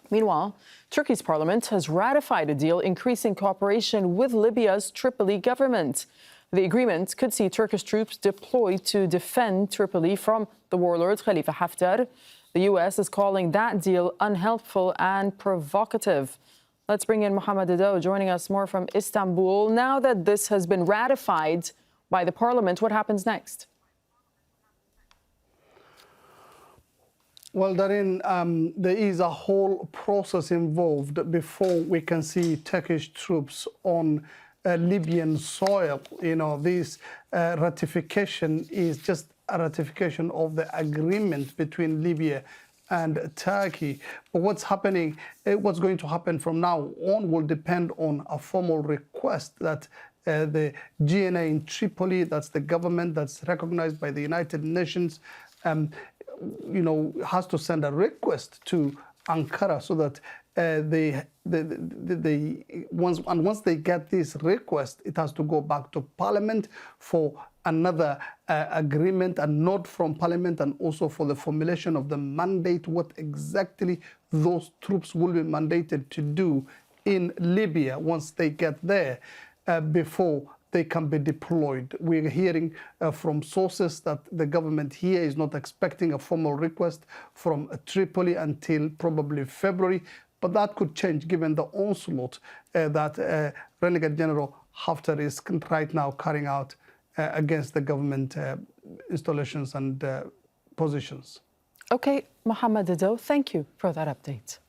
Meanwhile, Turkey's parliament has ratified a deal increasing cooperation with Libya's Tripoli government. The agreement could see Turkish troops deployed to defend Tripoli from the warlord Khalifa Haftar. The U.S. is calling that deal unhelpful and provocative. Let's bring in Mohammed Adow, joining us more from Istanbul. Now that this has been ratified by the parliament, what happens next? Well, Darine, there is a whole process involved before we can see Turkish troops on Libyan soil. You know, this ratification is just a ratification of the agreement between Libya and Turkey. But what's happening, what's going to happen from now on will depend on a formal request that the GNA in Tripoli, that's the government that's recognized by the United Nations, you know, has to send a request to Ankara so that once they get this request, it has to go back to Parliament for another agreement, a note from Parliament, and also for the formulation of the mandate, what exactly those troops will be mandated to do in Libya once they get there before they can be deployed. We're hearing from sources that the government here is not expecting a formal request from Tripoli until probably February, but that could change given the onslaught that Renegade General Haftar is right now carrying out against the government installations and positions. Okay, Mohammed Adow, thank you for that update.